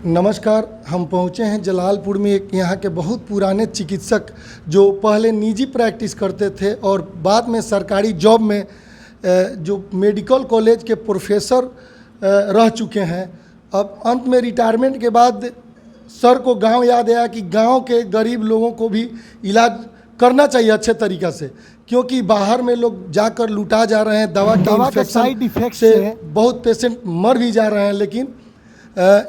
नमस्कार। हम पहुँचे हैं जलालपुर में एक यहाँ के बहुत पुराने चिकित्सक जो पहले निजी प्रैक्टिस करते थे और बाद में सरकारी जॉब में जो मेडिकल कॉलेज के प्रोफेसर रह चुके हैं। अब अंत में रिटायरमेंट के बाद सर को गांव याद आया कि गांव के गरीब लोगों को भी इलाज करना चाहिए अच्छे तरीक़ा से, क्योंकि बाहर में लोग जाकर लुटा जा रहे हैं। दवा के साइड इफेक्ट से बहुत पेशेंट मर भी जा रहे हैं। लेकिन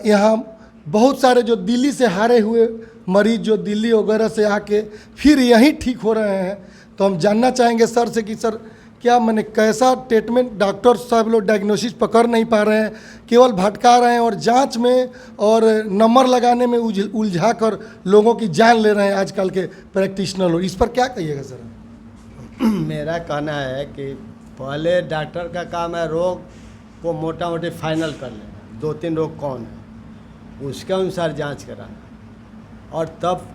यहाँ बहुत सारे जो दिल्ली से हारे हुए मरीज जो दिल्ली वगैरह से आके फिर यहीं ठीक हो रहे हैं। तो हम जानना चाहेंगे सर से कि सर क्या मैंने कैसा ट्रीटमेंट, डॉक्टर साहब लोग डायग्नोसिस पकड़ नहीं पा रहे हैं, केवल भटका रहे हैं और जांच में और नंबर लगाने में उलझा कर लोगों की जान ले रहे हैं आजकल के प्रैक्टिशनर लोग। इस पर क्या कहिएगा सर? मेरा कहना है कि पहले डॉक्टर का काम है रोग को मोटा मोटी फाइनल कर लेना, 2-3 रोग कौन है उसके अनुसार जांच कराना, और तब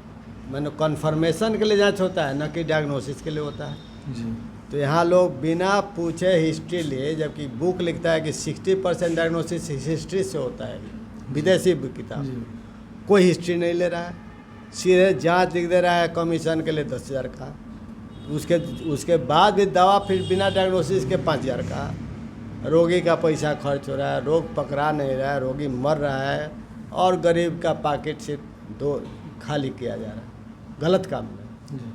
मैंने कन्फर्मेशन के लिए जांच होता है, न कि डायग्नोसिस के लिए होता है जी। तो यहाँ लोग बिना पूछे हिस्ट्री लिए, जबकि बुक लिखता है कि 60% डायग्नोसिस हिस्ट्री से होता है, विदेशी किताब, कोई हिस्ट्री नहीं ले रहा है, सीधे जांच लिख दे रहा है कमीशन के लिए 10,000 का, उसके बाद भी दवा फिर बिना डायग्नोसिस के 5,000 का। रोगी का पैसा खर्च हो रहा है, रोग पकड़ा नहीं रहा है, रोगी मर रहा है और गरीब का पॉकेट से खाली किया जा रहा है, गलत काम है।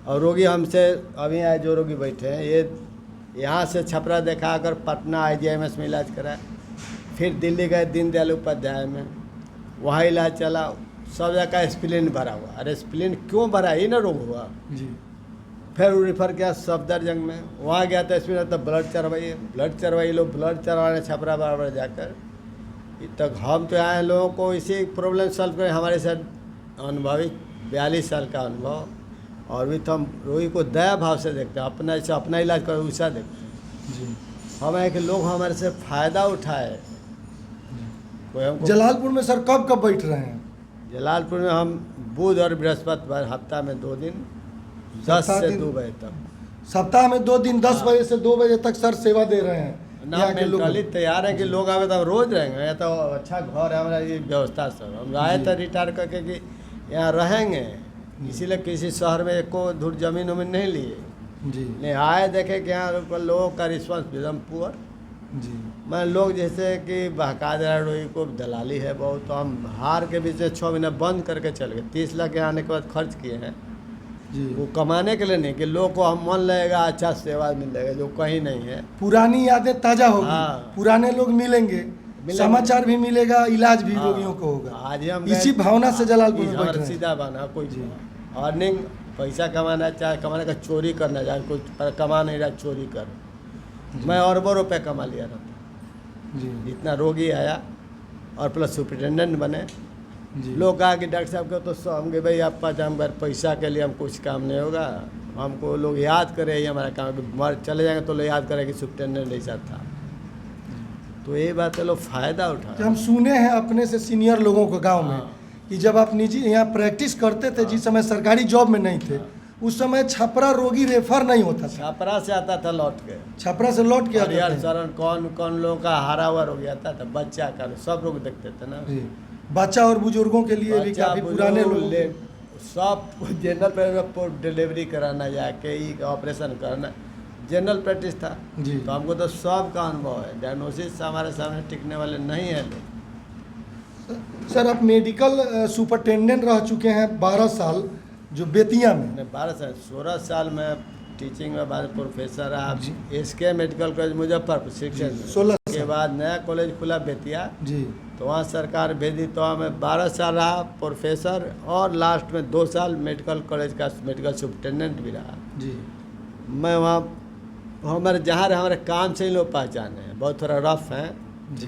और रोगी हमसे अभी आए, जो रोगी बैठे हैं ये यहाँ से छपरा देखा कर पटना IGMS में इलाज कराए, फिर दिल्ली गए दीनदयाल उपाध्याय में, वहाँ इलाज चला, सब जगह स्प्लीन भरा हुआ। अरे स्प्लीन क्यों भरा, ही ना रोग हुआ जी। फिर रेफर किया सफदरजंग में, वहाँ गया तो स्प्लीन तो ब्लड चढ़वाई लो, ब्लड चढ़वाने छपरा बराबर जाकर तक। हम तो आए लोगों को इसी प्रॉब्लम सॉल्व करें, हमारे साथ अनुभवी 42 साल का अनुभव, और भी तो हम रोगी को दया भाव से देखते हैं, अपना से अपना इलाज करें वैसा देखते हैं जी। हम है कि लोग हमारे से फ़ायदा उठाए। कोई हमको जलालपुर में सर कब कब बैठ रहे हैं? जलालपुर में हम बुध और बृहस्पतिवार हफ्ता में 2 दिन 10 से 2 बजे तक, सप्ताह में 2 दिन 10 बजे से 2 बजे तक सर सेवा दे रहे हैं। ना मेंटली तैयार है कि लोग आवे तो हम रोज रहेंगे, या तो अच्छा घर है हमारा, ये व्यवस्था सब हम आए तो रिटायर करके कि यहाँ रहेंगे, इसीलिए किसी शहर में एको धुर जमीन उमीन नहीं लिए जी। नहीं आए देखे कि यहाँ लोगों का रिस्पॉन्स एकदम पुअर जी। मैं लोग जैसे कि बहका दे रहा रोगी को, दलाली है बहुत, तो हम हार के बीच में 6 महीने बंद करके चल गए। 30 लाख आने के बाद खर्च किए हैं जी। वो कमाने के लिए नहीं कि लोग को हम मन लगेगा, अच्छा सेवा मिलेगा, जो कहीं नहीं है। पुरानी यादें ताज़ा होगी, पुराने लोग मिलेंगे, समाचार भी मिलेगा, इलाज भी रोगियों को होगा। आज हम इसी भावना से जलालपुर में बैठ रहे हैं। सीधा बना कोई अर्निंग पैसा कमाना चाहे, कमाने का चोरी करना चाहे, कोई कमा नहीं रहा चोरी कर, मैं अरबों रुपये कमा लिया रहता जी। इतना रोगी आया और प्लस सुपरिटेंडेंट बने जी। लोग कहा कि डॉक्टर साहब को तो हम गए भाई आप हम पैसा के लिए हम कुछ काम नहीं होगा, हमको लोग याद करें, ये हमारा काम, मर चले जाएंगे तो लोग याद करें कि सुपरिटेंडेंट ऐसा था। तो ये बात है, लोग फ़ायदा उठा। हम सुने हैं अपने से सीनियर लोगों को गांव में कि जब आप निजी यहाँ प्रैक्टिस करते थे, जिस समय सरकारी जॉब में नहीं थे, उस समय छपरा रोगी रेफर नहीं होता था, छपरा से आता था लौट के, छपरा से लौट के आता था। शरण कौन लोगों का हारा हुआ रोगी आता था, बच्चा का सब लोग देखते थे ना, बच्चा और बुजुर्गों के लिए भी काफ़ी पुराने लोग सब जनरल डिलीवरी कराना, जाके ही ऑपरेशन करना, जनरल प्रैक्टिस था जी। तो हमको तो सब का अनुभव है, डायग्नोसिस हमारे सामने टिकने वाले नहीं है लोग। सर आप मेडिकल सुपरिटेंडेंट रह चुके हैं 12 साल, जो बेतिया में 12 साल 16 साल में टीचिंग में, बाद प्रोफेसर रहा SK मेडिकल कॉलेज मुजफ्फरपुर शिक्षण, 16 के बाद नया कॉलेज खुला बेतिया जी, तो वहाँ सरकार भेजी, तो हमें 12 साल रहा प्रोफेसर, और लास्ट में 2 साल मेडिकल कॉलेज का मेडिकल सुपरिटेंडेंट भी रहा जी। मैं वहाँ हमारे जहाँ हमारे काम से ही लोग पहचाने हैं, बहुत थोड़ा रफ हैं,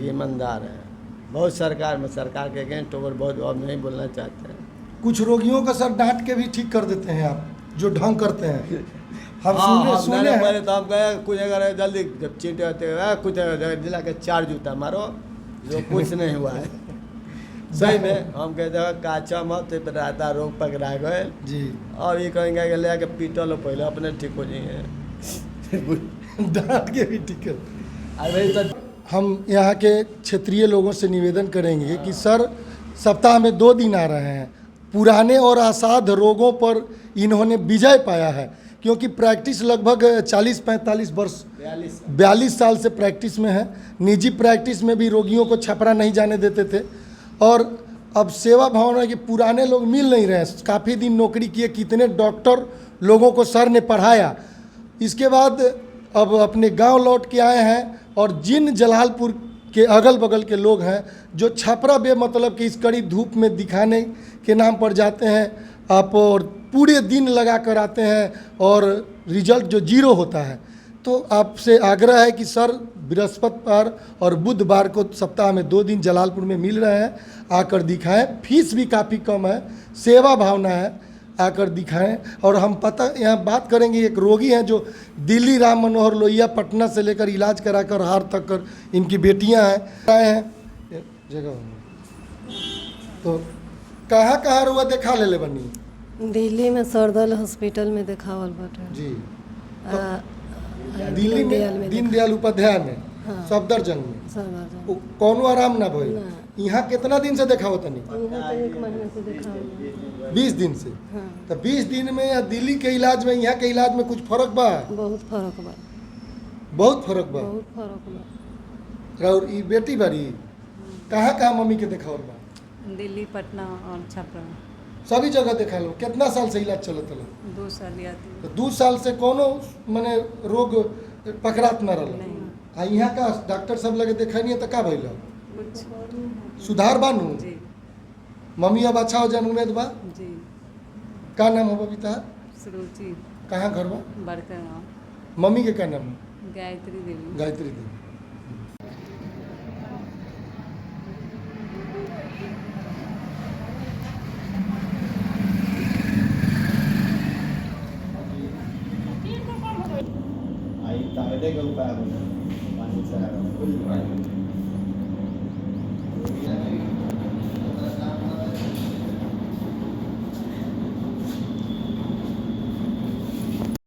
ईमानदार हैं, बहुत सरकार के अगेंस्ट ओवर बहुत अब नहीं बोलना चाहते हैं। कुछ रोगियों का सर डांट के भी ठीक कर देते हैं आप, जो ढंग करते हैं। हम सुने पहले तो हम गए कुछ अगर जल्दी जब चीट होते कुछ जिला के 4 जूता मारो, जो कुछ नहीं हुआ है सही में। हम कहते हैं काचा मत रहता, रोग पकड़ा गए जी, और ये कहेंगे कि ले के पीटो लो पहले, अपने ठीक हो जाएंगे डांट के भी ठीक है। अरे हम यहाँ के क्षेत्रीय लोगों से निवेदन करेंगे कि सर सप्ताह में 2 दिन आ रहे हैं। पुराने और असाध रोगों पर इन्होंने विजय पाया है, क्योंकि प्रैक्टिस लगभग 40-45 वर्ष 42 साल से प्रैक्टिस में है। निजी प्रैक्टिस में भी रोगियों को छपरा नहीं जाने देते थे, और अब सेवा भावना के पुराने लोग मिल नहीं रहे। काफ़ी दिन नौकरी किए, कितने डॉक्टर लोगों को सर ने पढ़ाया। इसके बाद अब अपने गांव लौट के आए हैं, और जिन जलालपुर के अगल बगल के लोग हैं जो छपरा बेमतलब कि इस कड़ी धूप में दिखाने के नाम पर जाते हैं आप, और पूरे दिन लगा कर आते हैं और रिजल्ट जो 0 होता है, तो आपसे आग्रह है कि सर बृहस्पतिवार और बुधवार को सप्ताह में 2 दिन जलालपुर में मिल रहे हैं, आकर दिखाएं। फीस भी काफ़ी कम है, सेवा भावना है, आकर दिखाएं। और हम यहाँ बात करेंगे, एक रोगी हैं जो दिल्ली राम मनोहर लोहिया पटना से लेकर इलाज कराकर हार तक कर, इनकी बेटियां हैं आए हैं जगह। तो कहाँ रुआ देखा ले बनी? दिल्ली में सरदल हॉस्पिटल में देखावल बाटे जी। आ, दिल्ली में दीनदयाल उपाध्याय में, हाँ। सफदरजंग में सरदल कोनो आराम ना भइल। ना। यहाँ कितना दिन से देखावत तनी? यहाँ तो 1 महीने से देखावल। 20 दिन से। हाँ, तो 20 दिन में या दिल्ली के इलाज में यहाँ के इलाज में कुछ फर्क बा? बहुत फर्क बा, बहुत फर्क बा। बहुत फर्क बा। और ई बेटी बारी कहाँ मम्मी के देखावल बा? दिल्ली, पटना और छपरा। सभी जगह देखा लो। कितना साल से इलाज चलत रहा? 2 साल याद तो 2 साल से कोनो मने रोग पकड़ात न रहा। नहीं। आ यहाँ का डॉक्टर सब लगे देखा नहीं है तो का भइल? कुछ सुधार बानू? जी मम्मी अब अच्छा हो जान उम्मीद बा? जी। का नाम हो बबीता? सुरुचि कहाँ घर बा? बड़का गाँव। मम्मी के का नाम? गायत्री देवी। गायत्री देवी। आई ताकते के उपाय पानी से